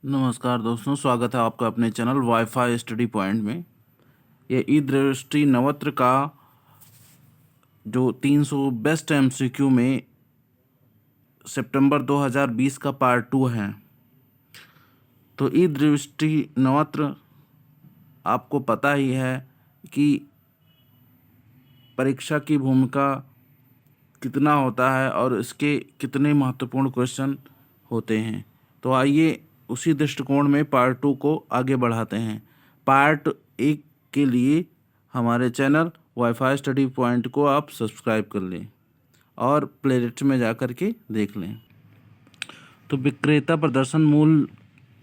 नमस्कार दोस्तों, स्वागत है आपका अपने चैनल वाईफाई स्टडी पॉइंट में। ये ई दृष्टि नवत्र का जो 300 बेस्ट एमसीक्यू में सितंबर 2020 का पार्ट 2 है। तो ई दृष्टि नवत्र आपको पता ही है कि परीक्षा की भूमिका कितना होता है और इसके कितने महत्वपूर्ण क्वेश्चन होते हैं। तो आइए उसी दृष्टिकोण में पार्ट 2 को आगे बढ़ाते हैं। पार्ट 1 के लिए हमारे चैनल वाईफाई स्टडी पॉइंट को आप सब्सक्राइब कर लें और प्लेलिस्ट में जा कर के देख लें। तो विक्रेता प्रदर्शन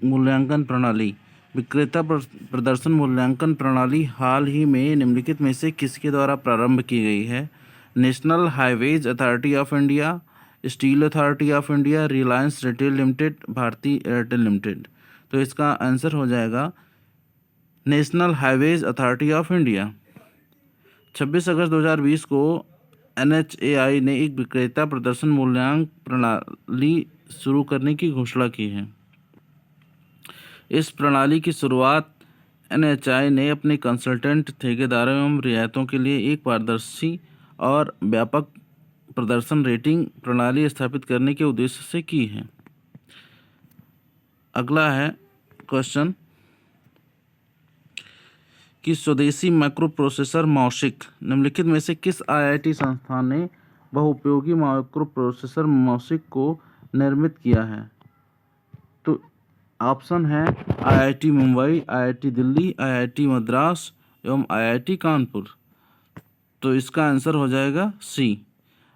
मूल्यांकन प्रणाली। विक्रेता प्रदर्शन मूल्यांकन प्रणाली हाल ही में निम्नलिखित में से किसके द्वारा प्रारंभ की गई है? National Highways Authority of India, Steel Authority of India, Reliance Retail Limited, Bharti Airtel Limited. तो इसका आंसर हो जाएगा National Highways Authority of India. 26 अगस्त 2020 को NHAI ने एक विक्रेता प्रदर्शन मूल्यांकन प्रणाली शुरू करने की घोषणा की है। इस प्रणाली की शुरुआत NHAI ने अपने कंसल्टेंट, ठेकेदारों एवं रियायतों के लिए एक पारदर्शी और व्यापक प्रदर्शन रेटिंग प्रणाली स्थापित करने के उद्देश्य से की है। अगला है क्वेश्चन कि स्वदेशी माइक्रो प्रोसेसर मौशिक निम्नलिखित में से किस IIT संस्थान ने बहुउपयोगी माइक्रो प्रोसेसर मौशिक को निर्मित किया है? तो ऑप्शन है IIT Mumbai, IIT Delhi, IIT Madras एवं IIT कानपुर। तो इसका आंसर हो जाएगा सी।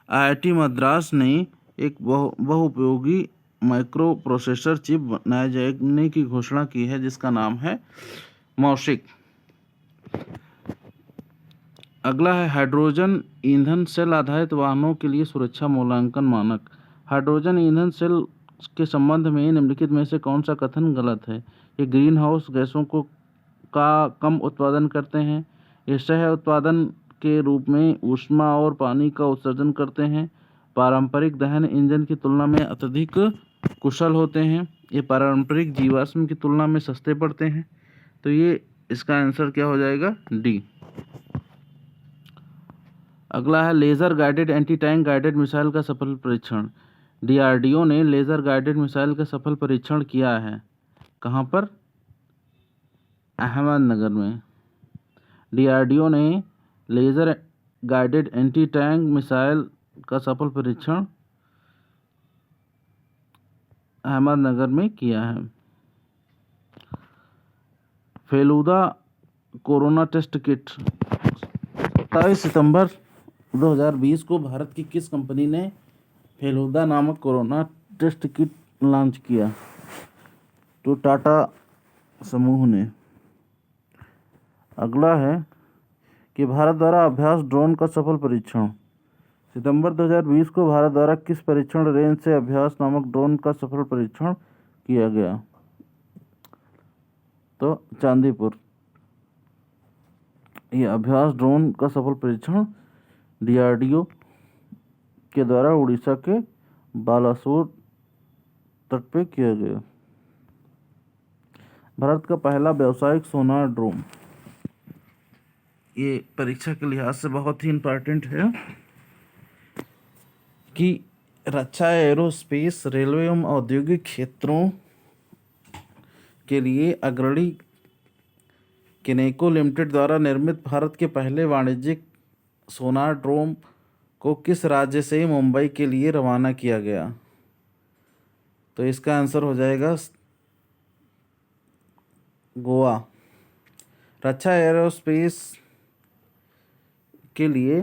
IIT मद्रास ने एक बहुउपयोगी माइक्रो प्रोसेसर चिप बनाए जाने की घोषणा की है जिसका नाम है मौशिक। अगला है हाइड्रोजन ईंधन सेल आधारित वाहनों के लिए सुरक्षा मूल्यांकन मानक। हाइड्रोजन ईंधन सेल के संबंध में निम्नलिखित में से कौन सा कथन गलत है? ये ग्रीन हाउस गैसों का कम उत्पादन करते हैं, ये सह उत्पादन के रूप में ऊष्मा और पानी का उत्सर्जन करते हैं, पारंपरिक दहन इंजन की तुलना में अत्यधिक कुशल होते हैं, ये पारंपरिक जीवाश्म की तुलना में सस्ते पड़ते हैं। तो ये इसका आंसर क्या हो जाएगा? डी। अगला है laser guided anti tank guided missile का सफल परीक्षण। DRDO ने लेज़र गाइडेड मिसाइल का सफल परीक्षण किया है। कहाँ पर? अहमदनगर में। DRDO ने laser guided anti tank missile का सफल परीक्षण अहमदनगर में किया है। फेलुदा कोरोना टेस्ट किट 27 सितंबर 2020 को भारत की किस कंपनी ने फेलुदा नामक कोरोना टेस्ट किट लॉन्च किया? तो टाटा समूह ने। अगला है कि भारत द्वारा अभ्यास ड्रोन का सफल परीक्षण। सितंबर 2020 को भारत द्वारा किस परीक्षण रेंज से अभ्यास नामक ड्रोन का सफल परीक्षण किया गया? तो चांदीपुर। ये अभ्यास ड्रोन का सफल परीक्षण DRDO के द्वारा उड़ीसा के बालासोर तट पे किया गया। भारत का पहला व्यावसायिक सोनार ड्रोन। ये परीक्षा के लिहाज से बहुत ही इम्पोर्टेंट है कि रक्षा, एरोस्पेस, रेलवे एवं औद्योगिक क्षेत्रों के लिए अग्रणी किनेको लिमिटेड द्वारा निर्मित भारत के पहले वाणिज्यिक सोनार ड्रोन को किस राज्य से मुंबई के लिए रवाना किया गया? तो इसका आंसर हो जाएगा गोवा। रक्षा एरोस्पेस के लिए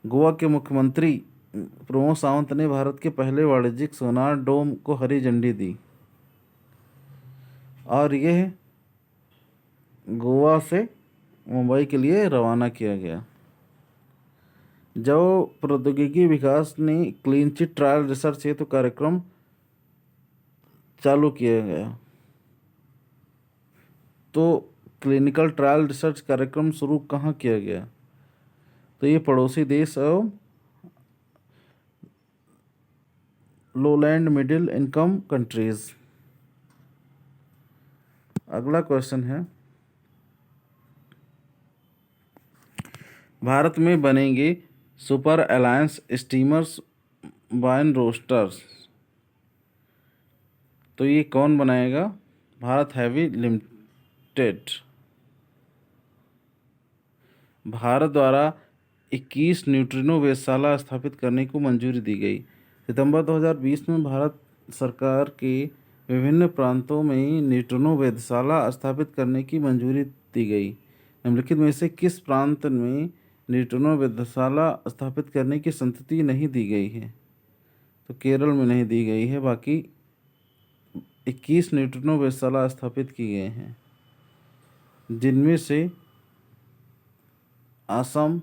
गोवा के मुख्यमंत्री प्रमोद सावंत ने भारत के पहले वाणिज्यिक सोनार ड्रोन को हरी झंडी दी और यह गोवा से मुंबई के लिए रवाना किया गया। जब प्रौद्योगिकी विकास ने क्लीन चिट ट्रायल रिसर्च हेतु कार्यक्रम चालू किया गया, तो क्लिनिकल ट्रायल रिसर्च कार्यक्रम शुरू कहाँ किया गया? तो ये पड़ोसी देश एवं लोलैंड मिडिल इनकम कंट्रीज अगला क्वेश्चन है, भारत में बनेंगे super alliance steamers wine roasters, तो ये कौन बनाएगा? Bharat heavy limited. भारत द्वारा 21 न्यूट्रिनो वेधशाला स्थापित करने को मंजूरी दी गई। सितंबर 2020 में भारत सरकार के विभिन्न प्रांतों में न्यूट्रिनो वेधशाला स्थापित करने की मंजूरी दी गई। निम्नलिखित में से किस प्रांत में न्यूट्रिनो वेधशाला स्थापित करने की संतति नहीं दी गई है? तो केरल में नहीं दी गई है, बाकी 21 न्यूट्रिनो वेधशाला स्थापित किए गए हैं, जिनमें से असम,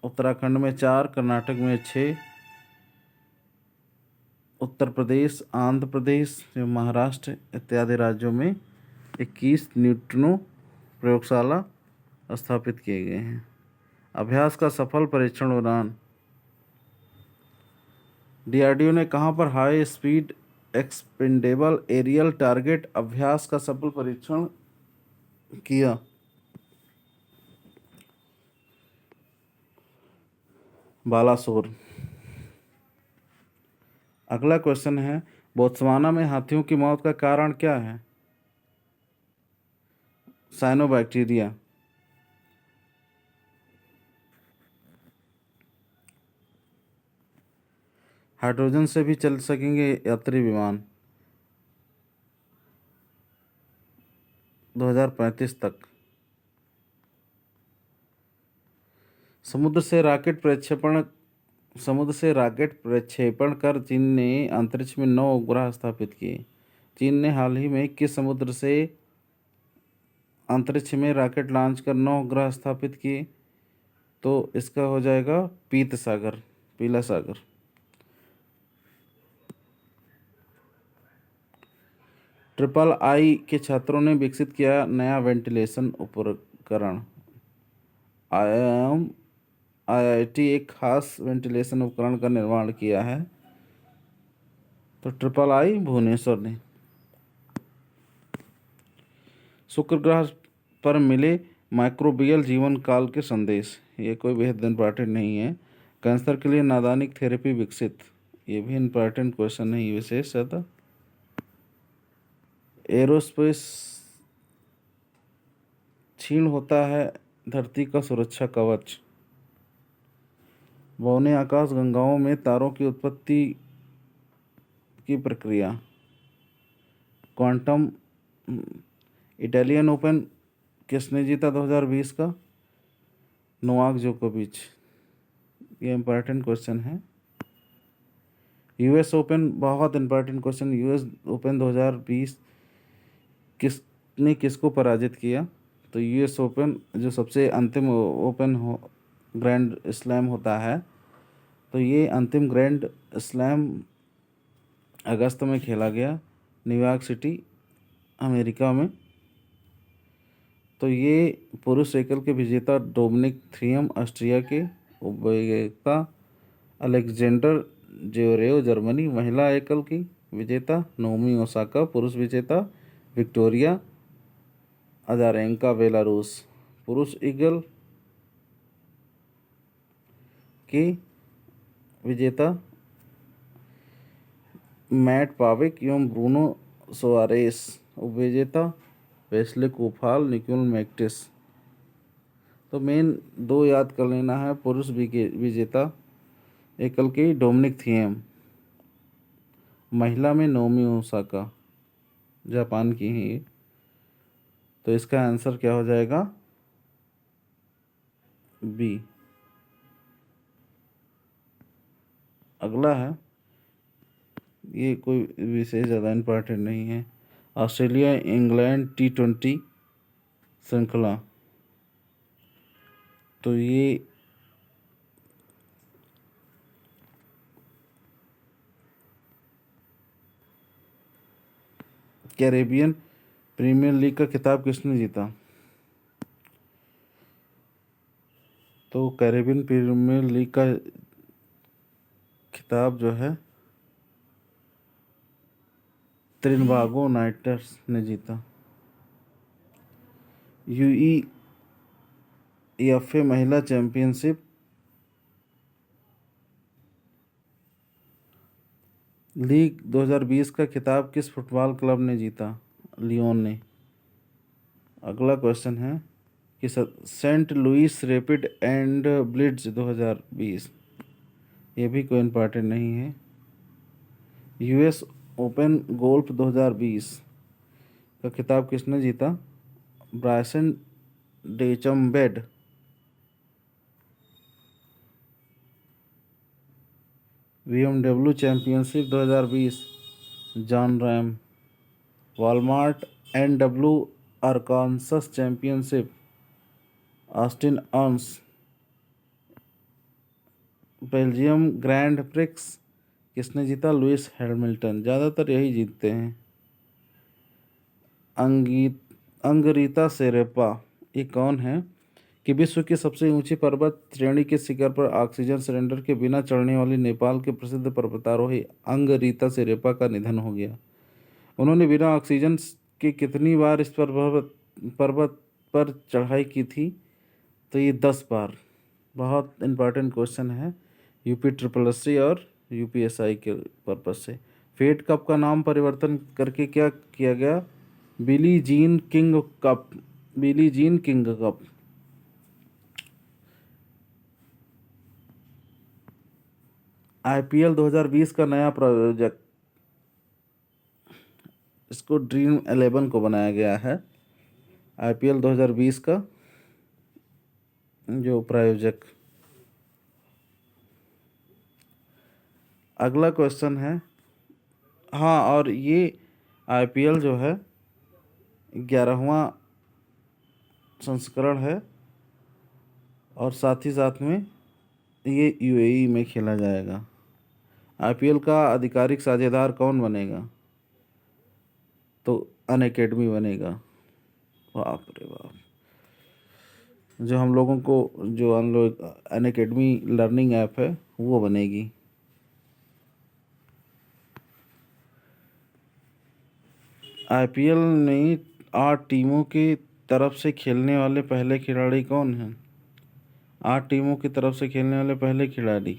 उत्तराखंड में 4, कर्नाटक में 6, उत्तर प्रदेश, आंध्र प्रदेश एवं महाराष्ट्र इत्यादि राज्यों में 21 न्यूट्रिनो प्रयोगशाला स्थापित किए गए हैं। अभ्यास का सफल परीक्षण उड़ान, डीआरडीओ ने कहां पर high speed expendable aerial target अभ्यास का सफल परीक्षण किया? बालासोर। अगला क्वेश्चन है, बोत्सवाना में हाथियों की मौत का कारण क्या है? साइनोबैक्टीरिया। हाइड्रोजन से भी चल सकेंगे यात्री विमान 2035 तक। समुद्र से रॉकेट प्रक्षेपण कर चीन ने अंतरिक्ष में 9 उपग्रह स्थापित किए। चीन ने हाल ही में किस समुद्र से अंतरिक्ष में रॉकेट लॉन्च कर 9 उपग्रह स्थापित किए? तो इसका हो जाएगा पीला सागर। III के छात्रों ने विकसित किया नया वेंटिलेशन उपकरण। IIT एक खास वेंटिलेशन उपकरण का निर्माण किया है, तो III भुवनेश्वर ने। शुक्र ग्रह पर मिले माइक्रोबियल जीवन काल के संदेश, ये कोई बेहद इंपॉर्टेंट नहीं है। कैंसर के लिए नादानिक थेरेपी विकसित, ये भी इंपॉर्टेंट क्वेश्चन नहीं विशेषतः। एरोस्पेस क्षीण होता है धरती का सुरक्षा कवच। बौने आकाश गंगाओं में तारों की उत्पत्ति की प्रक्रिया। क्वांटम। इटालियन ओपन किसने जीता 2020 का? नोवाक जोकोविच। ये इंपॉर्टेंट क्वेश्चन है। यूएस ओपन, बहुत इंपॉर्टेंट क्वेश्चन, यूएस ओपन 2020 किसको पराजित किया? तो यूएस ओपन जो सबसे अंतिम ओपन ग्रैंड स्लैम होता है, तो ये अंतिम ग्रैंड स्लैम अगस्त में खेला गया न्यूयॉर्क सिटी, अमेरिका में। तो ये पुरुष एकल के विजेता डोमिनिक थियम ऑस्ट्रिया के, उपविजेता अलेक्जेंडर ज्वेरेव जर्मनी, महिला एकल की विजेता नाओमी ओसाका, पुरुष विजेता विक्टोरिया अजारेंका बेलारूस, पुरुष ईगल की विजेता मैट पाविक एवं ब्रूनो सोआरेस, उपविजेता वेस्ले कोफाल, निकोल मैक्टिस। तो मेन 2 याद कर लेना है, पुरुष विजेता एकल की डोमिनिक थियम, महिला में नाओमी ओसाका, जापान की है ये। तो इसका आंसर क्या हो जाएगा? बी। अगला है, ये कोई विशेष ज़्यादा इम्पोर्टेंट नहीं है। ऑस्ट्रेलिया इंग्लैंड T20 श्रृंखला, तो ये कैरेबियन प्रीमियर लीग का खिताब किसने जीता? तो कैरेबियन प्रीमियर लीग का खिताब जो है त्रिनबागो नाइटर्स ने जीता। यूईएफए महिला चैंपियनशिप लीग 2020 का खिताब किस फुटबॉल क्लब ने जीता? लियोन ने। अगला क्वेश्चन है कि Saint Louis rapid and blitz 2020, ये भी कोई इम्पॉर्टेंट नहीं है। यूएस ओपन गोल्फ 2020 का खिताब किसने जीता? Bryson DeChambeau. BMW championship 2020 Jon Rahm. Walmart NW Arkansas championship Austin Ernst. Belgium Grand Prix किसने जीता? Lewis Hamilton. ज़्यादातर यही जीतते हैं। अंगरीता शेरपा ये कौन है कि विश्व की सबसे ऊंची पर्वत श्रेणी के शिखर पर ऑक्सीजन सिलेंडर के बिना चढ़ने वाली नेपाल के प्रसिद्ध पर्वतारोही अंगरीता शेरपा का निधन हो गया। उन्होंने बिना ऑक्सीजन के कितनी बार इस पर्वत पर चढ़ाई की थी? तो ये 10 बार। बहुत इम्पॉर्टेंट क्वेश्चन है UPSSC और UPSI के पर्पज से। फेड कप का नाम परिवर्तन करके क्या किया गया? Billie Jean King cup. Billie Jean King cup. IPL 2020 का नया प्रायोजक, इसको ड्रीम 11 को बनाया गया है। IPL 2020 का जो प्रायोजक। अगला क्वेश्चन है, हाँ, और ये IPL जो है 11वां संस्करण है और साथ ही साथ में ये UAE में खेला जाएगा। IPL का आधिकारिक साझेदार कौन बनेगा? तो अनअकैडमी बनेगा। बाप रे बाप। जो हम लोगों को जो अनअकैडमी लर्निंग ऐप है वो बनेगी। IPL में 8 टीमों की तरफ से खेलने वाले पहले खिलाड़ी कौन हैं? 8 टीमों की तरफ से खेलने वाले पहले खिलाड़ी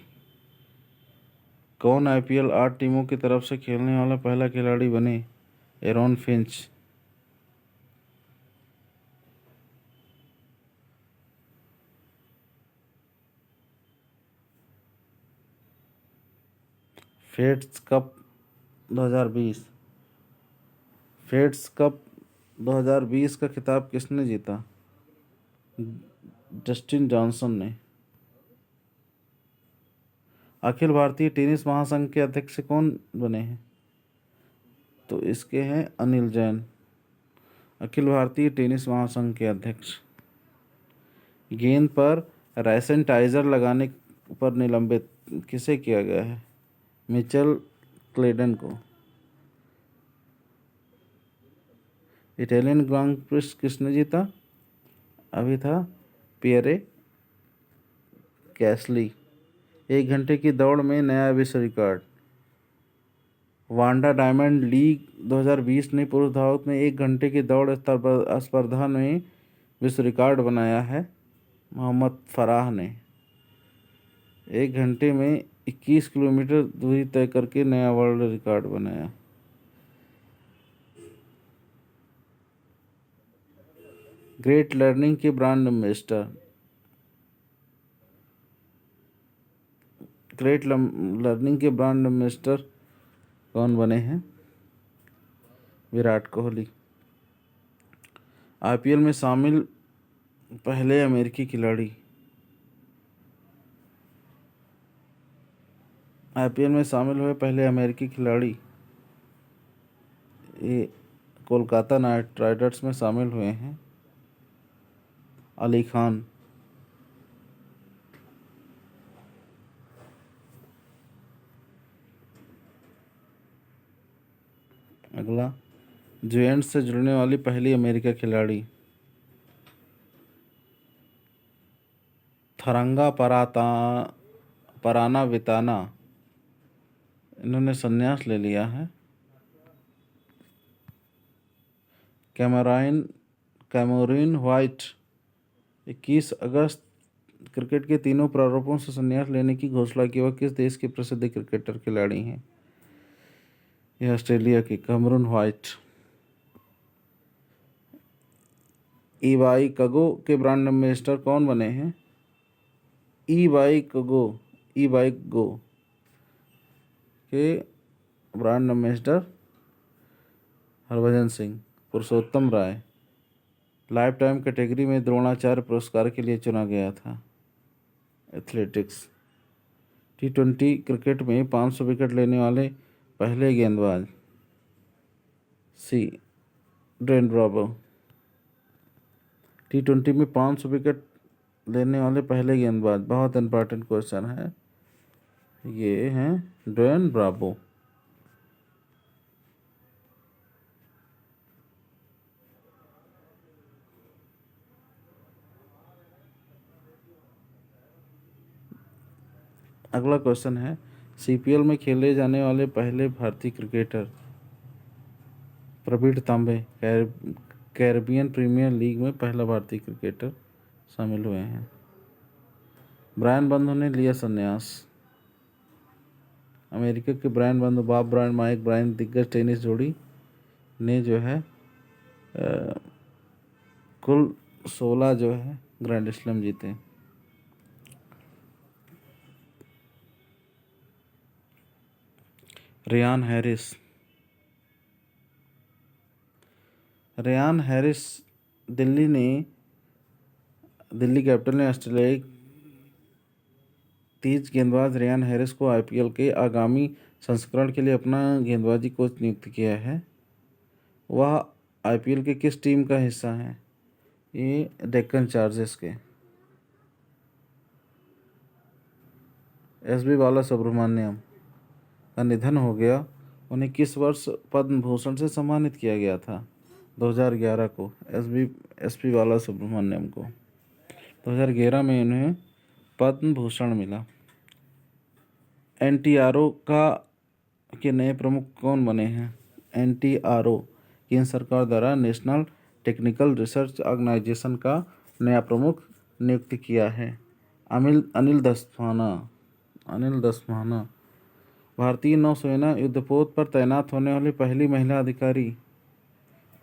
कौन? IPL 8 टीमों की तरफ से खेलने वाला पहला खिलाड़ी बने? Aaron Finch. Fades cup 2020 fades cup 2020 का खिताब किसने जीता? जस्टिन जॉनसन ने। अखिल भारतीय टेनिस महासंघ के अध्यक्ष कौन बने हैं? तो इसके हैं अनिल जैन। अखिल भारतीय टेनिस महासंघ के अध्यक्ष। गेंद पर रैसेंटाइजर लगाने पर निलंबित किसे किया गया है? मिचेल क्लेडन को। इटालियन ग्रांड प्रिक्स किसने जीता? अभी था पियरे कैसली। 1 घंटे की दौड़ में नया विश्व रिकॉर्ड। वांडा डायमंड लीग 2020 ने पुरुष धावक में 1 घंटे की दौड़ स्पर्धा में विश्व रिकॉर्ड बनाया है। मोहम्मद फराह ने 1 घंटे में 21 किलोमीटर दूरी तय करके नया वर्ल्ड रिकॉर्ड बनाया। ग्रेट लर्निंग के ब्रांड एम्बेसडर। ग्रेट लर्निंग के ब्रांड एम्बेसडर कौन बने हैं? विराट कोहली। IPL में शामिल पहले अमेरिकी खिलाड़ी। IPL में शामिल हुए पहले अमेरिकी खिलाड़ी ये कोलकाता नाइट राइडर्स में शामिल हुए हैं अली खान। अगला, जुवेंटस से जुड़ने वाली पहली अमेरिका खिलाड़ी थरंगा पराना विताना, इन्होंने संन्यास ले लिया है। कैमरीन वाइट 21 अगस्त क्रिकेट के तीनों प्रारूपों से संन्यास लेने की घोषणा की। वह किस देश के प्रसिद्ध क्रिकेटर खिलाड़ी हैं? यह ऑस्ट्रेलिया के कैमरून वाइट। ई-बाइक के ब्रांड एम्बेसडर कौन बने हैं? ई-बाइक गो के ब्रांड एम्बेसडर हरभजन सिंह। पुरुषोत्तम राय लाइफ टाइम कैटेगरी में द्रोणाचार्य पुरस्कार के लिए चुना गया था। एथलेटिक्स T20 क्रिकेट में 500 विकेट लेने वाले पहले गेंदबाज सी ड्वेन ब्रावो। T20 में 500 विकेट लेने वाले पहले गेंदबाज, बहुत इंपॉर्टेंट क्वेश्चन है, ये हैं ड्वेन ब्रावो। अगला क्वेश्चन है CPL में खेले जाने वाले पहले भारतीय क्रिकेटर। प्रवीण तांबे कैरेबियन प्रीमियर लीग में पहला भारतीय क्रिकेटर शामिल हुए हैं। ब्रायन बंधु ने लिया संन्यास। अमेरिका के ब्रायन बंधु बॉब ब्रायन माइक ब्रायन दिग्गज टेनिस जोड़ी ने जो है कुल 16 जो है ग्रैंड स्लैम जीते। रेयान हैरिस दिल्ली कैपिटल ने ऑस्ट्रेलियाई तेज गेंदबाज रेयान हैरिस को IPL के आगामी संस्करण के लिए अपना गेंदबाजी कोच नियुक्त किया है। वह IPL के किस टीम का हिस्सा है? ये डेक्कन चार्जर्स के। SB बालासुब्रमण्यम का निधन हो गया। उन्हें किस वर्ष पद्म भूषण से सम्मानित किया गया था? 2011 को SP बालासुब्रमण्यम को 2011 में उन्हें पद्म भूषण मिला। NTRO के नए प्रमुख कौन बने हैं? NTRO केंद्र सरकार द्वारा नेशनल टेक्निकल रिसर्च ऑर्गेनाइजेशन का नया प्रमुख नियुक्त किया है। अनिल दस्माना भारतीय नौसेना युद्धपोत पर तैनात होने वाली पहली महिला अधिकारी।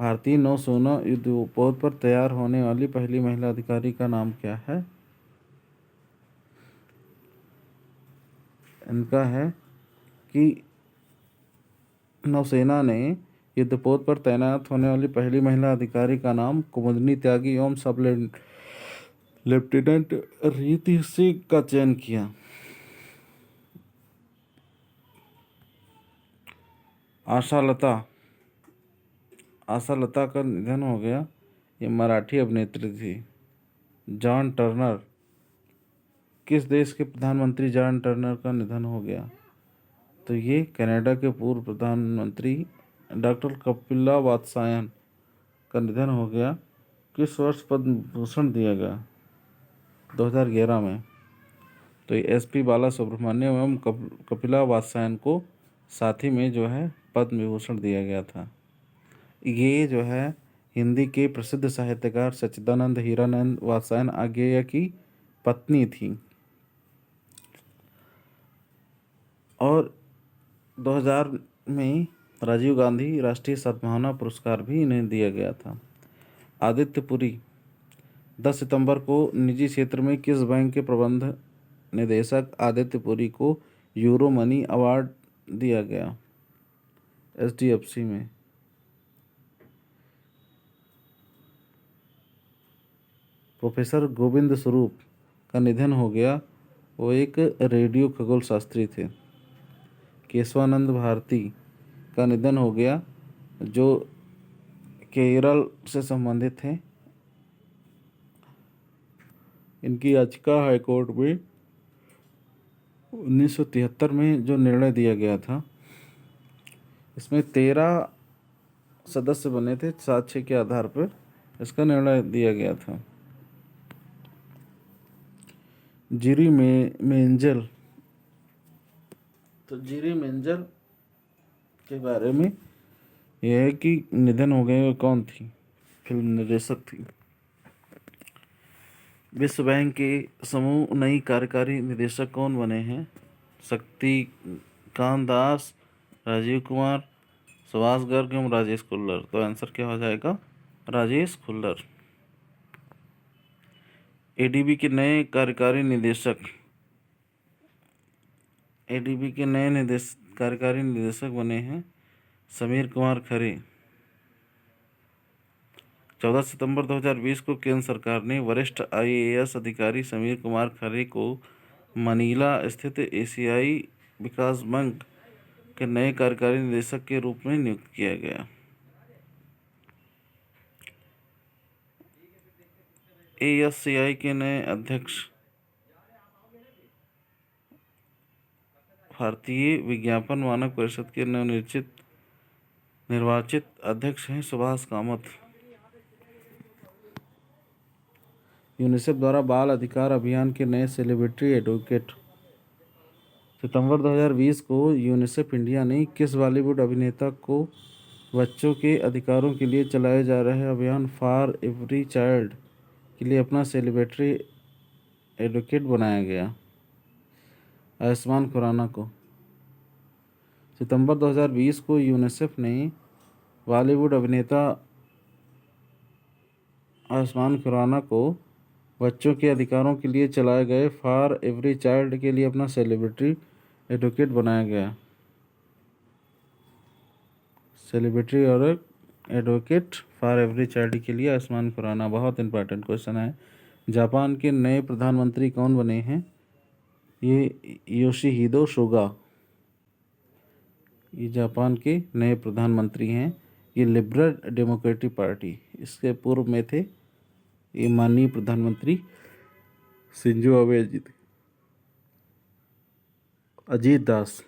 भारतीय नौसेना युद्धपोत पर तैयार होने वाली पहली महिला अधिकारी का नाम क्या है? इनका है कि नौसेना ने युद्धपोत पर तैनात होने वाली पहली महिला अधिकारी का नाम कुमुदनी त्यागी एवं सब लेफ्टिनेंट रीति सिंह का चयन किया। आशा लता का निधन हो गया। ये मराठी अभिनेत्री थी। जॉन टर्नर किस देश के प्रधानमंत्री जॉन टर्नर का निधन हो गया? तो ये कनाडा के पूर्व प्रधानमंत्री डॉक्टर कपिला वात्स्यायन का निधन हो गया। किस वर्ष पद्म भूषण दिया गया? 2011 में। तो ये SP बालासुब्रमण्यम एवं कपिला वात्स्यायन को साथ ही में जो है पद्म विभूषण दिया गया था। ये जो है हिंदी के प्रसिद्ध साहित्यकार सच्चिदानंद हीरानंद वात्स्यायन आज्ञेय की पत्नी थी। और 2000 में राजीव गांधी राष्ट्रीय सद्भावना पुरस्कार भी इन्हें दिया गया था। आदित्य पुरी 10 सितंबर को निजी क्षेत्र में किस बैंक के प्रबंध निदेशक आदित्य पुरी को यूरो मनी अवार्ड दिया गया? HDFC में। प्रोफेसर गोविंद स्वरूप का निधन हो गया। वो एक रेडियो खगोल शास्त्री थे। केशवानंद भारती का निधन हो गया, जो केरल से संबंधित थे। इनकी याचिका हाईकोर्ट में 1973 में जो निर्णय दिया गया था, इसमें 13 सदस्य बने थे, साक्ष्य के आधार पर इसका निर्णय दिया गया था। जिरी मेंजल, तो जिरी मेंजल के बारे में यह है कि निधन हो गए। वो कौन थी? फिल्म निर्देशक थी। विश्व बैंक के समूह नई कार्यकारी निदेशक कौन बने हैं? शक्तिकांत दास, राजीव कुमार, सुभाष गर्ग एवं राजेश खुल्लर। तो आंसर क्या हो जाएगा? राजेश खुल्लर। एडीबी के नए कार्यकारी निदेशक कार्यकारी निदेशक बने हैं समीर कुमार खरे। 14 सितंबर 2020 को केंद्र सरकार ने वरिष्ठ IAS अधिकारी समीर कुमार खरे को मनीला स्थित एशियाई विकास बैंक के नए कार्यकारी निदेशक के रूप में नियुक्त किया गया। ASCI के नए अध्यक्ष भारतीय विज्ञापन मानक परिषद के निर्वाचित अध्यक्ष हैं सुभाष कामत। यूनिसेफ द्वारा बाल अधिकार अभियान के नए सेलिब्रिटी एडवोकेट। सितंबर 2020 को यूनिसेफ इंडिया ने किस बॉलीवुड अभिनेता को बच्चों के अधिकारों के लिए चलाए जा रहे अभियान फॉर एवरी चाइल्ड के लिए अपना सेलिब्रिटी एडवोकेट बनाया गया? आयुष्मान खुराना को। सितंबर 2020 को यूनिसेफ ने बॉलीवुड अभिनेता आयुष्मान खुराना को बच्चों के अधिकारों के लिए चलाए गए फॉर एवरी चाइल्ड के लिए अपना सेलिब्रिटी एडवोकेट बनाया गया। सेलिब्रिटी और एडवोकेट फॉर एवरी चाइल्ड के लिए आयुष्मान खुराना। बहुत इंपॉर्टेंट क्वेश्चन है। जापान के नए प्रधानमंत्री कौन बने हैं? ये योशिहिदो सुगा। ये जापान के नए प्रधानमंत्री हैं। ये लिबरल डेमोक्रेटिक पार्टी, इसके पूर्व में थे ये माननीय प्रधानमंत्री शिंजो आबे जी थे। अजीत दास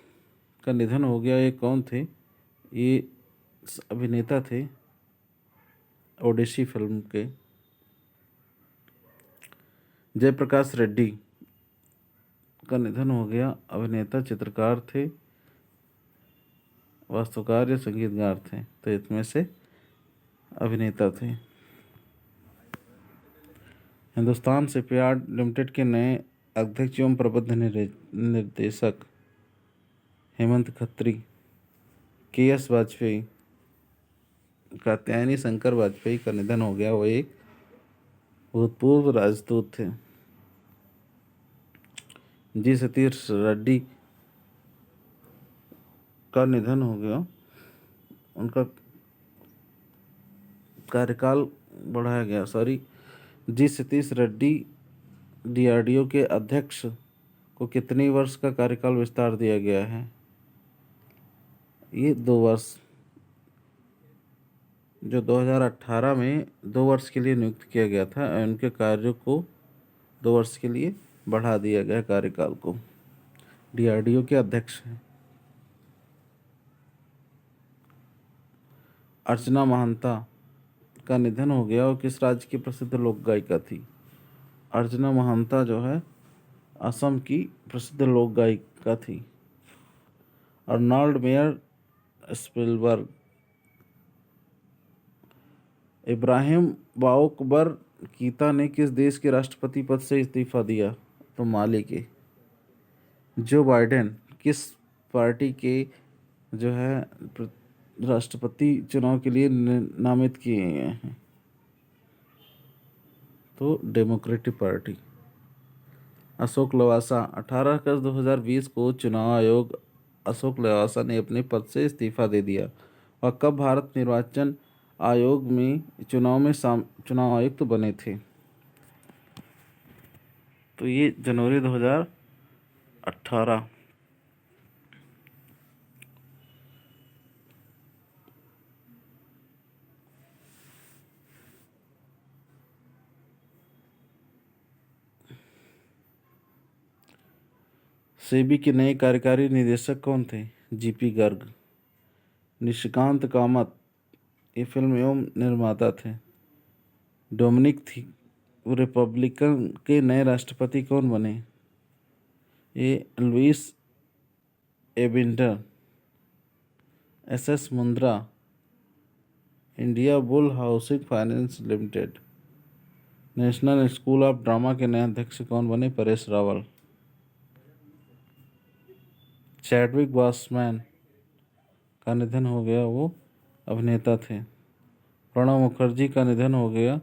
का निधन हो गया। ये कौन थे? ये अभिनेता थे ओडिसी फिल्म के। जयप्रकाश रेड्डी का निधन हो गया। अभिनेता, चित्रकार थे, वास्तुकार या संगीतकार थे? तो इसमें से अभिनेता थे। हिंदुस्तान शिपयार्ड लिमिटेड के नए अध्यक्ष एवं प्रबंध निर्देशक हेमंत खत्री। KS वाजपेयी, कात्यायनी शंकर वाजपेयी का निधन हो गया। वो एक भूतपूर्व राजदूत थे। जी सतीश रेड्डी का निधन हो गया। उनका कार्यकाल बढ़ाया गया। जी सतीश रेड्डी DRDO के अध्यक्ष को कितने वर्ष का कार्यकाल विस्तार दिया गया है? ये 2 वर्ष। जो 2018 में 2 वर्ष के लिए नियुक्त किया गया था, उनके कार्यों को 2 वर्ष के लिए बढ़ा दिया गया कार्यकाल को। DRDO के अध्यक्ष हैं। अर्चना महांता का निधन हो गया। और किस राज्य की प्रसिद्ध लोक गायिका थी? अर्चना महांता जो है असम की प्रसिद्ध लोक गायिका थी। Arnold Meyer Spielberg. Ibrahim Boubacar Keita ने किस देश के राष्ट्रपति पद से इस्तीफा दिया? तो माली के। जो बाइडेन किस पार्टी के जो है राष्ट्रपति चुनाव के लिए नामित किए गए हैं? तो डेमोक्रेटिक पार्टी। अशोक लवासा। 18 अगस्त 2020 को चुनाव आयोग अशोक लवासा ने अपने पद से इस्तीफा दे दिया। और कब भारत निर्वाचन आयोग में चुनाव आयुक्त बने थे? तो ये जनवरी 2018। सेबी के नए कार्यकारी निदेशक कौन थे? GP गर्ग। निशिकांत कामत ये फिल्म एवं निर्माता थे। डोमिनिक थी रिपब्लिकन के नए राष्ट्रपति कौन बने? ये Luis Abinader. SS Mundra Indiabulls Housing Finance Limited. National School of Drama के नए अध्यक्ष कौन बने? परेश रावल। चैडविक बॉसमैन का निधन हो गया, वो अभिनेता थे। प्रणब मुखर्जी का निधन हो गया,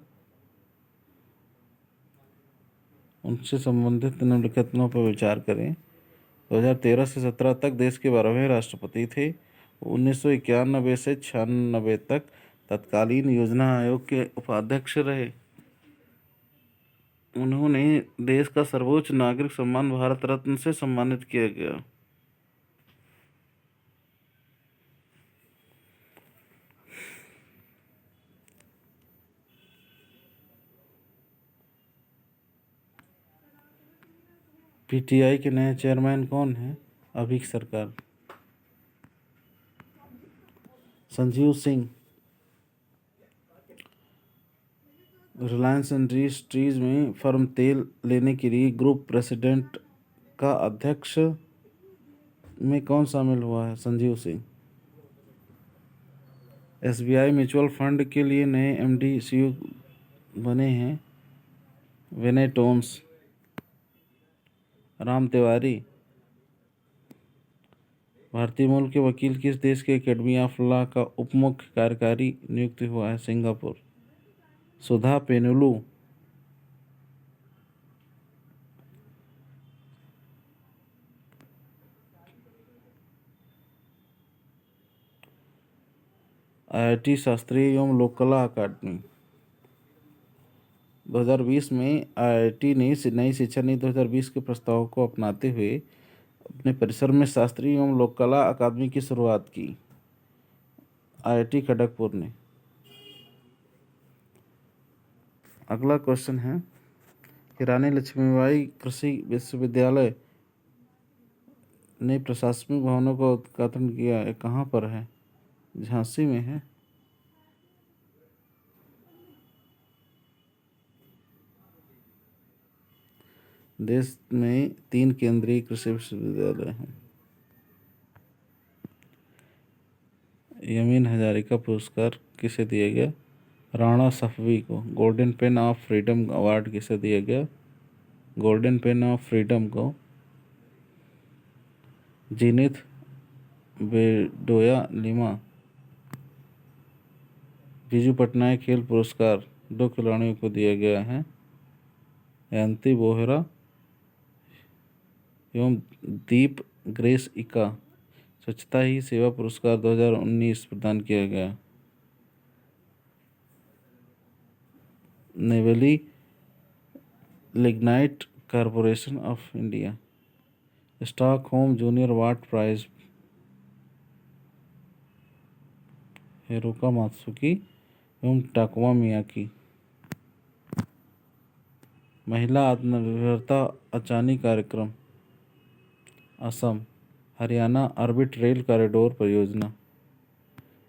उनसे संबंधित निम्नलिखितों पर विचार करें। 2013 से 17 तक देश के 12वें राष्ट्रपति थे। 1991 से 96 तक तत्कालीन योजना आयोग के उपाध्यक्ष रहे। उन्होंने देश का सर्वोच्च नागरिक सम्मान भारत रत्न से सम्मानित किया गया। पीटीआई के नए चेयरमैन कौन हैं? अभीक सरकार। संजीव सिंह। रिलायंस इंडस्ट्रीज में फर्म तेल लेने के लिए ग्रुप प्रेसिडेंट का अध्यक्ष में कौन शामिल हुआ है? Sanjeev Singh. SBI mutual fund के लिए नए एमडी सीईओ बने हैं विनय टोम्स। राम तिवारी। भारतीय मूल के वकील किस देश के एकेडमी ऑफ लॉ का उपमुख्य कार्यकारी नियुक्त हुआ है? सिंगापुर। सुधा पेनुलू। आईआईटी शास्त्रीय एवं लोक कला अकादमी। 2020 में आईआईटी ने नई शिक्षा नीति 2020 के प्रस्ताव को अपनाते हुए अपने परिसर में शास्त्रीय एवं लोक कला अकादमी की शुरुआत की। आईआईटी खड़गपुर ने। अगला क्वेश्चन है कि रानी लक्ष्मीबाई कृषि विश्वविद्यालय ने प्रशासनिक भवनों का उद्घाटन किया, ये कहाँ पर है? झांसी में है। देश में 3 केंद्रीय कृषि विश्वविद्यालय हैं। यमीन हजारिका पुरस्कार किसे दिया गया? राणा सफवी को। Golden pain of freedom award किसे दिया गया? गोल्डन पेन ऑफ फ्रीडम को जीनिथ बेडोया लिमा। बीजू पटनायक खेल पुरस्कार 2 खिलाड़ियों को दिया गया है, अयंती बोहरा एवं दीप ग्रेस इका। स्वच्छता ही सेवा पुरस्कार 2019 प्रदान किया गया। Neyveli Lignite Corporation of India. Stockholm Junior Water Prize Haruka Matsuki एवं टाकुमा मियाकी। महिला आत्मनिर्भरता अचानी कार्यक्रम Assam. Haryana orbit rail corridor परियोजना।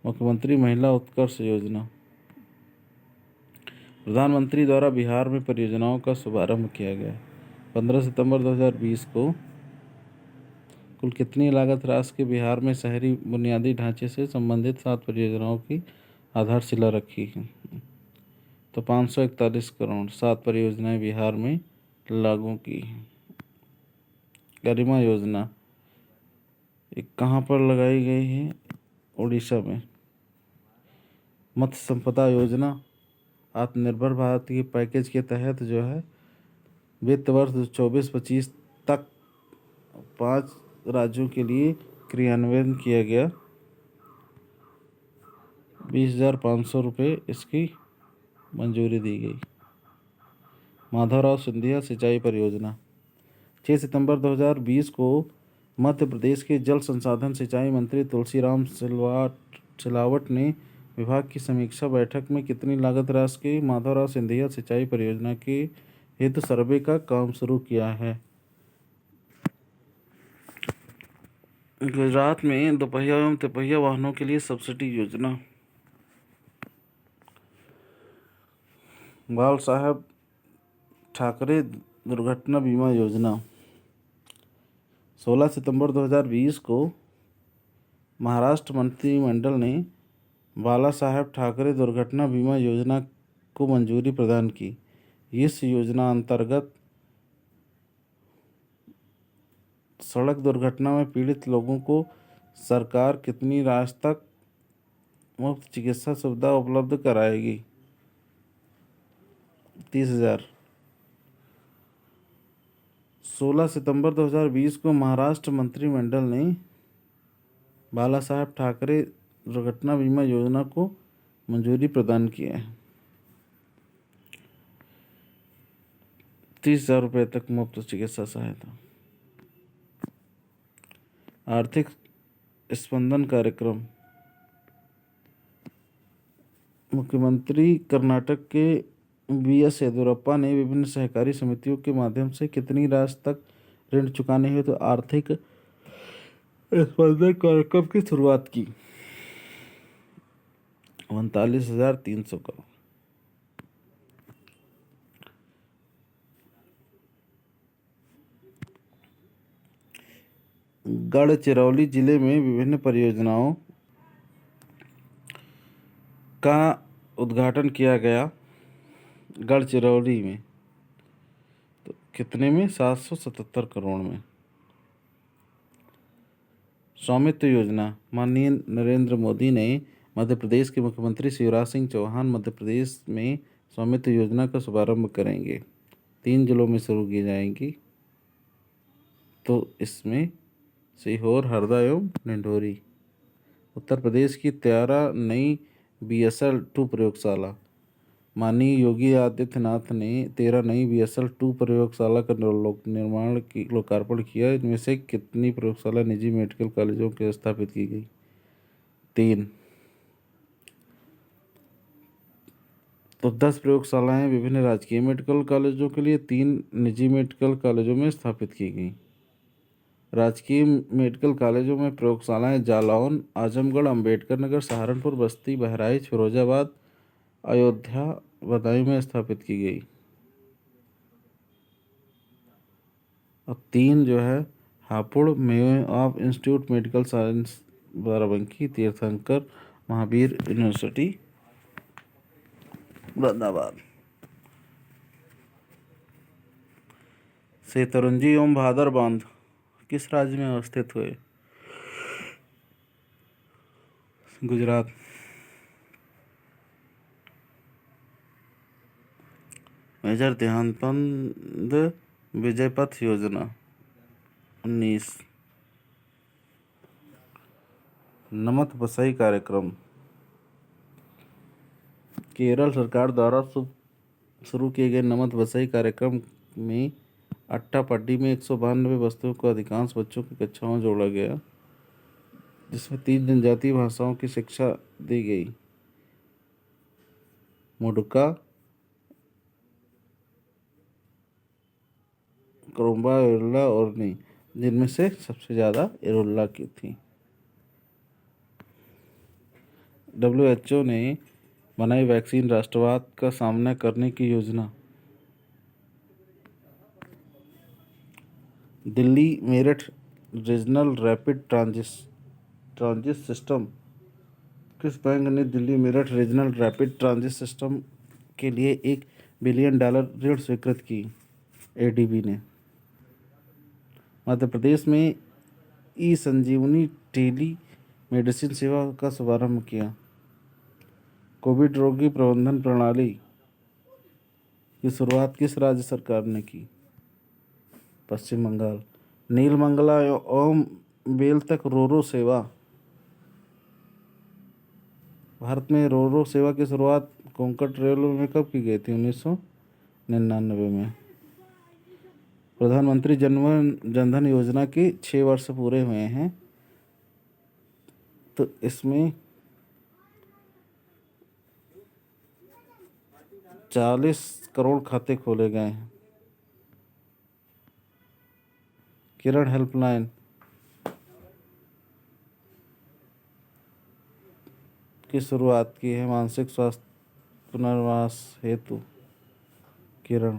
मुख्यमंत्री महिला उत्कर्ष योजना। प्रधानमंत्री द्वारा बिहार में परियोजनाओं का शुभारंभ किया गया। 15 सितंबर 2020 को कुल कितनी लागत राशि के बिहार में शहरी बुनियादी ढांचे से संबंधित 7 परियोजनाओं की आधारशिला रखी है? तो 541 करोड़ 7 परियोजनाएं बिहार में लागू की हैं। गरिमा योजना ये कहाँ पर लगाई गई है? उड़ीसा में। मत्स्य संपदा योजना आत्मनिर्भर भारत के पैकेज के तहत जो है वित्त वर्ष 24-25 तक 5 राज्यों के लिए क्रियान्वयन किया गया। 20,500 रुपये इसकी मंजूरी दी गई। माधवराव सिंधिया सिंचाई परियोजना। 6 सितंबर 2020 को मध्य प्रदेश के जल संसाधन सिंचाई मंत्री तुलसीराम सिलावट ने विभाग की समीक्षा बैठक में कितनी लागत राशि की माधवराव सिंधिया सिंचाई परियोजना के हेतु सर्वे का काम शुरू किया है? गुजरात में दोपहिया एवं तिपहिया वाहनों के लिए सब्सिडी योजना। बाल साहब ठाकरे दुर्घटना बीमा योजना। 16 सितंबर 2020 को महाराष्ट्र मंत्रिमंडल ने बाला साहेब ठाकरे दुर्घटना बीमा योजना को मंजूरी प्रदान की। इस योजना अंतर्गत सड़क दुर्घटना में पीड़ित लोगों को सरकार कितनी राशि तक मुफ्त चिकित्सा सुविधा उपलब्ध कराएगी? 30,000। 16 सितंबर 2020 को महाराष्ट्र मंत्रिमंडल ने बाला साहेब ठाकरे दुर्घटना बीमा योजना को मंजूरी प्रदान किया है। 30,000 रुपये तक मुफ्त चिकित्सा सहायता। आर्थिक स्पंदन कार्यक्रम। मुख्यमंत्री कर्नाटक के बीएस येदियुरप्पा ने विभिन्न सहकारी समितियों के माध्यम से कितनी राशि तक ऋण चुकाने हेतु आर्थिक स्पंदन कार्यक्रम की शुरुआत की? 39,300 करोड़। गढ़चिरौली जिले में विभिन्न परियोजनाओं का उद्घाटन किया गया। गढ़चिरौली में तो कितने में? 777 करोड़ में। स्वामित्व योजना। माननीय नरेंद्र मोदी ने मध्य प्रदेश के मुख्यमंत्री शिवराज सिंह चौहान मध्य प्रदेश में स्वामित्व योजना का शुभारंभ करेंगे। 3 जिलों में शुरू की जाएंगी। तो इसमें सीहोर, हरदा एवं डिंडोरी। उत्तर प्रदेश की 13 नई BSL-2 प्रयोगशाला। माननीय योगी आदित्यनाथ ने 13 नई BSL-2 प्रयोगशाला का निर्माण की लोकार्पण किया। इनमें से कितनी प्रयोगशाला निजी मेडिकल कॉलेजों के स्थापित की गई? 3। तो 10 प्रयोगशालाएं विभिन्न राजकीय मेडिकल कॉलेजों के लिए, 3 निजी मेडिकल कॉलेजों में स्थापित की गई। राजकीय मेडिकल कॉलेजों में प्रयोगशालाएं जालौन, आजमगढ़, अंबेडकर नगर, सहारनपुर, बस्ती, बहराइच, फिरोजाबाद, अयोध्या, बदायूं में स्थापित की गई। और 3 जो है हापुड़ में of institute medical science Barabanki, तीर्थंकर महावीर यूनिवर्सिटी मुरादाबाद। सेतरंजी एवं भादर बांध किस राज्य में अवस्थित हुए? गुजरात। मेजर ध्यानचंद विजय पथ योजना 19। नमत बसाई कार्यक्रम। केरल सरकार द्वारा शुरू किए गए नमत बसाई कार्यक्रम में अट्टापड्डी में 192 बस्तियों को अधिकांश बच्चों की कक्षाओं में जोड़ा गया, जिसमें 3 जनजातीय भाषाओं की शिक्षा दी गई। मुडका, करुम्बा, इरुल्ला और नहीं, जिनमें से सबसे ज़्यादा इरुल्ला की थी। WHO ने बनाई वैक्सीन राष्ट्रवाद का सामना करने की योजना। Delhi Meerut regional rapid transit system. किस बैंक ने Delhi Meerut regional rapid transit system के लिए $1 बिलियन ऋण स्वीकृत की? ADB ने। मध्य प्रदेश में ई-संजीवनी टेली मेडिसिन सेवा का शुभारंभ किया। कोविड रोगी प्रबंधन प्रणाली की शुरुआत किस राज्य सरकार ने की? पश्चिम बंगाल। नीलमंगला एवं बेल तक रोरो सेवा। भारत में रोरो सेवा की शुरुआत कोंकण रेलवे में कब की गई थी? 1999 में। प्रधानमंत्री जनधन योजना के 6 वर्ष पूरे हुए हैं, तो इसमें 40 करोड़ खाते खोले गए हैं। किरण हेल्पलाइन की शुरुआत की है मानसिक स्वास्थ्य पुनर्वास हेतु। किरण।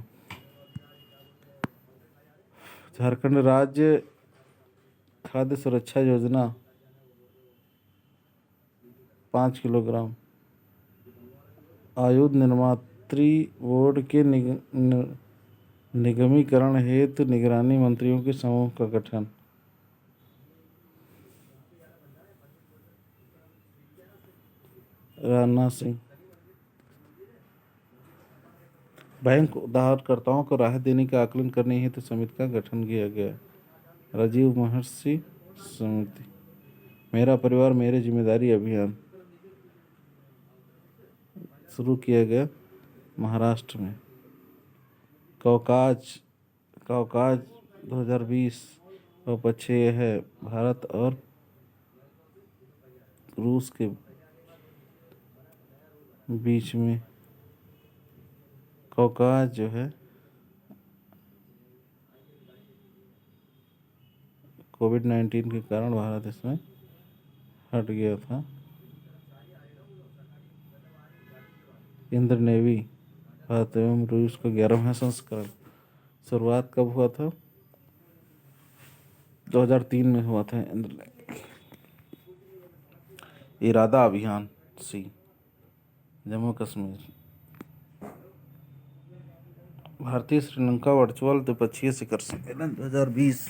झारखंड राज्य खाद्य सुरक्षा योजना 5 किलोग्राम। आयुध निर्मात्री बोर्ड के निगमीकरण हेतु निगरानी मंत्रियों के समूह का गठन। राजनाथ सिंह। बैंक उधारकर्ताओं को राहत देने का आकलन करने हेतु समिति का गठन किया गया। राजीव महर्षि समिति। मेरा परिवार मेरी जिम्मेदारी अभियान शुरू किया गया महाराष्ट्र में। कौकाज 2020 उपक्षेय है भारत और रूस के बीच में। कौकाज जो है कोविड-19 के कारण भारत इसमें हट गया था। इंद्र नेवी भारत एवं रूस का 11वां संस्करण शुरुआत कब हुआ था? 2003 में हुआ था इंद्र नेवी। इरादा अभियान सी जम्मू कश्मीर। भारतीय श्रीलंका वर्चुअल द्विपक्षीय शिखर सम्मेलन 2020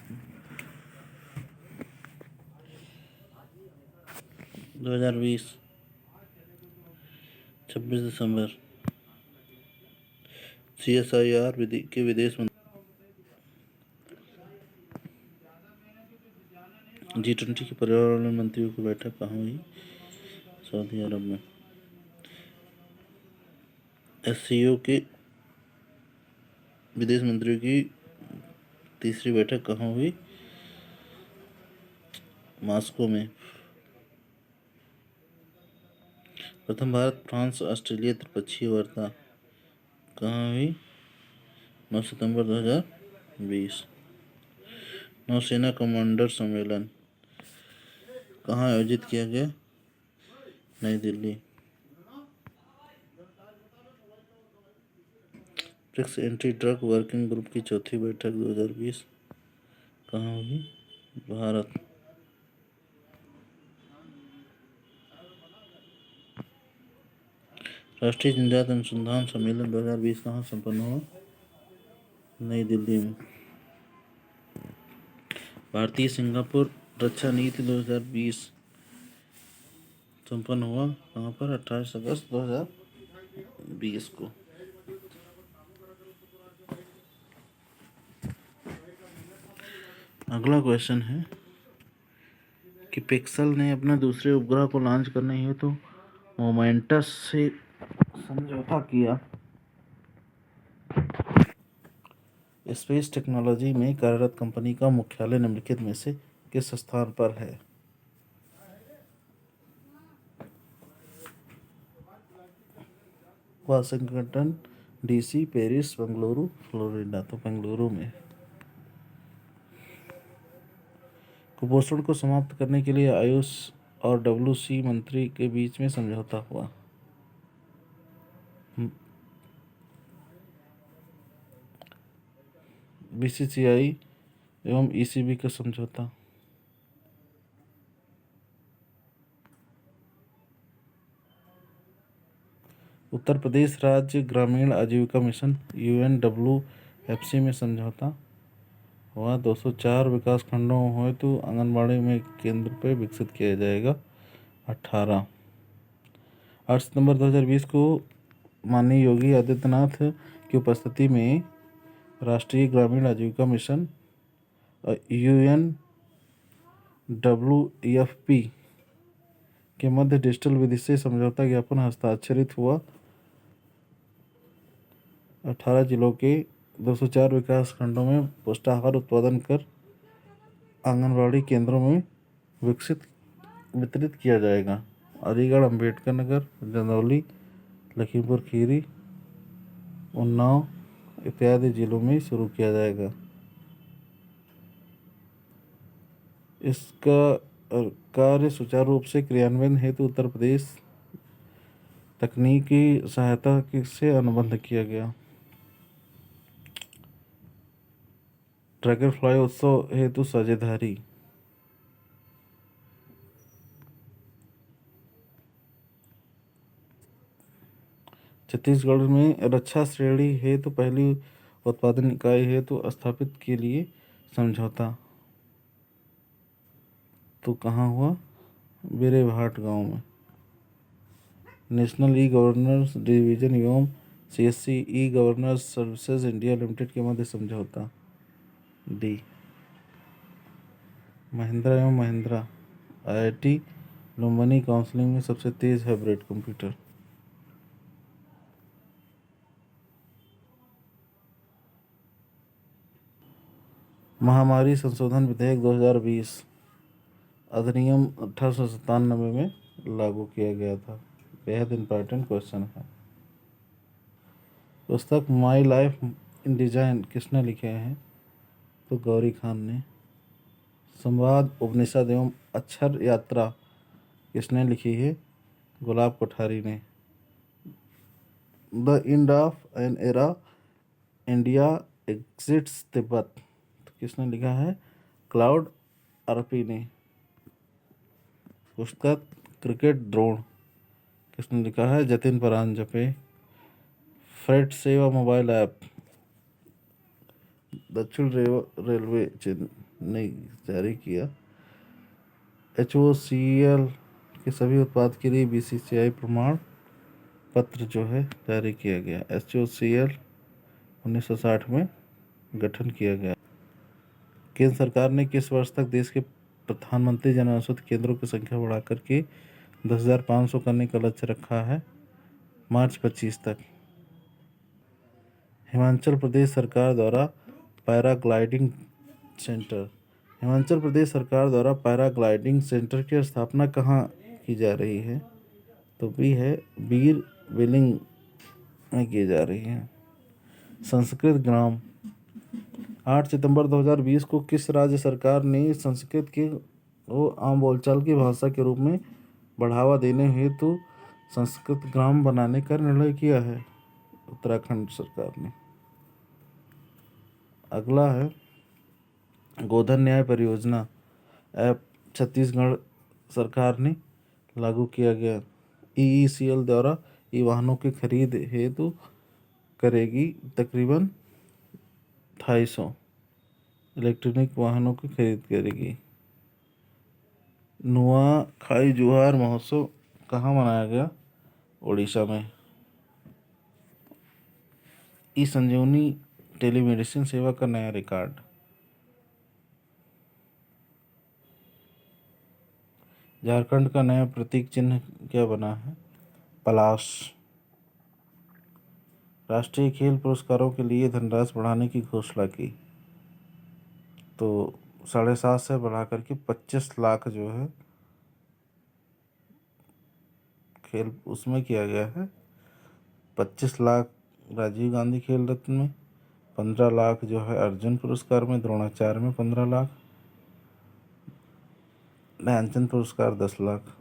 26 दिसंबर। CSIR के विदेश मंत्री। G20 के पर्यावरण मंत्रियों की बैठक कहाँ हुई? सऊदी अरब में। SCO के विदेश मंत्रियों की तीसरी बैठक कहाँ हुई? मॉस्को में। प्रथम भारत फ्रांस ऑस्ट्रेलिया त्रिपक्षीय वार्ता कहाँ हुई? 9 सितंबर 2020। नौसेना कमांडर सम्मेलन कहाँ आयोजित किया गया? New Delhi. BRICS anti drug working group की चौथी बैठक 2020 कहाँ हुई? भारत। राष्ट्रीय जनजाति अनुसंधान सम्मेलन 2020 कहाँ संपन्न हुआ? नई दिल्ली में। भारतीय सिंगापुर रक्षा नीति 2020 संपन्न हुआ कहाँ पर? 28 अगस्त 2020 को। अगला क्वेश्चन है कि पिक्सेल ने अपने दूसरे उपग्रह को लॉन्च करने हेतु मोमेंटस से समझौता किया। स्पेस टेक्नोलॉजी में कार्यरत कंपनी का मुख्यालय निम्नलिखित में से किस स्थान पर है? Washington DC, Paris, Bengaluru, Florida. तो बेंगलुरु में। कुपोषण को समाप्त करने के लिए आयुष और WC मंत्री के बीच में समझौता हुआ। BCCI एवं ECB का समझौता। उत्तर प्रदेश राज्य ग्रामीण आजीविका मिशन UNWFC में समझौता हुआ। 204 विकास खंडों हेतु आंगनबाड़ी में केंद्र पे विकसित किया जाएगा। 18 8 सितंबर 2020 को माननीय योगी आदित्यनाथ की उपस्थिति में राष्ट्रीय ग्रामीण आजीविका मिशन UNWFP के मध्य डिजिटल विधि से समझौता ज्ञापन हस्ताक्षरित हुआ। 18 जिलों के 204 विकास खंडों में पुष्टाहार उत्पादन कर आंगनबाड़ी केंद्रों में वितरित किया जाएगा। अलीगढ़, अंबेडकर नगर, चंदौली, लखीमपुर खीरी, उन्नाव इत्यादि जिलों में शुरू किया जाएगा। इसका कार्य सुचारू रूप से क्रियान्वयन हेतु उत्तर प्रदेश तकनीकी सहायता से अनुबंध किया गया। ड्रैगन फ्लाई उत्सव हेतु साझेदारी। छत्तीसगढ़ में रक्षा श्रेणी हेतु पहली उत्पादन इकाई हेतु स्थापित के लिए समझौता तो कहाँ हुआ? बेरेभाट गांव में। नेशनल ई गवर्नेंस डिवीजन एवं CSC e governance services India limited के मध्य समझौता। डी। महिंद्रा एवं महिंद्रा आईआईटी लुम्बिनी काउंसलिंग में सबसे तेज हाइब्रिड कंप्यूटर। महामारी संशोधन विधेयक 2020 अधिनियम 1897 में लागू किया गया था। बेहद इंपॉर्टेंट क्वेश्चन है। पुस्तक माई लाइफ इन डिजाइन किसने लिखे हैं? तो गौरी खान ने। संवाद उपनिषद एवं अक्षर यात्रा किसने लिखी है? गुलाब कोठारी ने। The end of an era India exits Tibet किसने लिखा है? क्लाउड आरपी ने। पुस्तक क्रिकेट द्रोण किसने लिखा है? जतिन परांजपे। फ्रेट सेवा मोबाइल ऐप दक्षिण रेलवे ने जारी किया। HOCL के सभी उत्पाद के लिए BCCI प्रमाण पत्र जो है जारी किया गया। HOCL 1960 में गठन किया गया। केंद्र सरकार ने किस वर्ष तक देश के प्रधानमंत्री जन औषधि केंद्रों की संख्या बढ़ाकर के 10,500 करने का लक्ष्य रखा है? मार्च 25 तक। हिमाचल प्रदेश सरकार द्वारा पैराग्लाइडिंग सेंटर की स्थापना कहाँ की जा रही है? तो भी है बीर बिलिंग में की जा रही है। संस्कृत ग्राम 8 सितंबर 2020 को किस राज्य सरकार ने संस्कृत के आम बोलचाल की भाषा के रूप में बढ़ावा देने हेतु संस्कृत ग्राम बनाने का निर्णय किया है? उत्तराखंड सरकार ने। अगला है गोधन न्याय परियोजना ऐप छत्तीसगढ़ सरकार ने लागू किया गया। EECL द्वारा ई वाहनों की खरीद हेतु करेगी तकरीबन 250 इलेक्ट्रॉनिक वाहनों की खरीद करेगी। नुआखाई जुहार महोत्सव कहाँ मनाया गया? उड़ीसा में। ई संजीवनी टेलीमेडिसिन सेवा का नया रिकॉर्ड। झारखंड का नया प्रतीक चिन्ह क्या बना है? पलाश। राष्ट्रीय खेल पुरस्कारों के लिए धनराशि बढ़ाने की घोषणा की तो 7.5 से बढ़ा करके 25 लाख जो है खेल उसमें किया गया है। 25 लाख राजीव गांधी खेल रत्न में, 15 लाख जो है अर्जुन पुरस्कार में, द्रोणाचार्य में 15 लाख, ध्यानचंद पुरस्कार 10 लाख।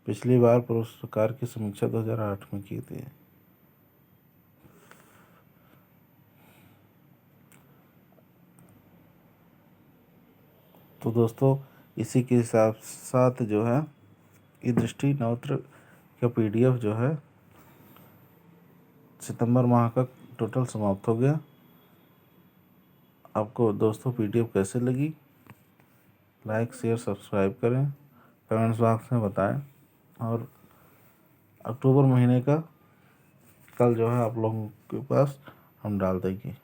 पिछली बार पुरस्कार की समीक्षा 2008 में की थी। तो दोस्तों इसी के हिसाब साथ जो है ई दृष्टि नवोत्तर का PDF जो है सितंबर माह का टोटल समाप्त हो गया। आपको दोस्तों PDF कैसे लगी? लाइक शेयर सब्सक्राइब करें, कमेंट्स बॉक्स में बताएं। और अक्टूबर महीने का कल जो है आप लोगों के पास हम डाल देंगे।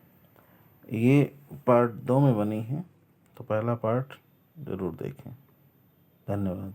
ये पार्ट 2 में बनी है, तो पहला पार्ट ज़रूर देखें। धन्यवाद।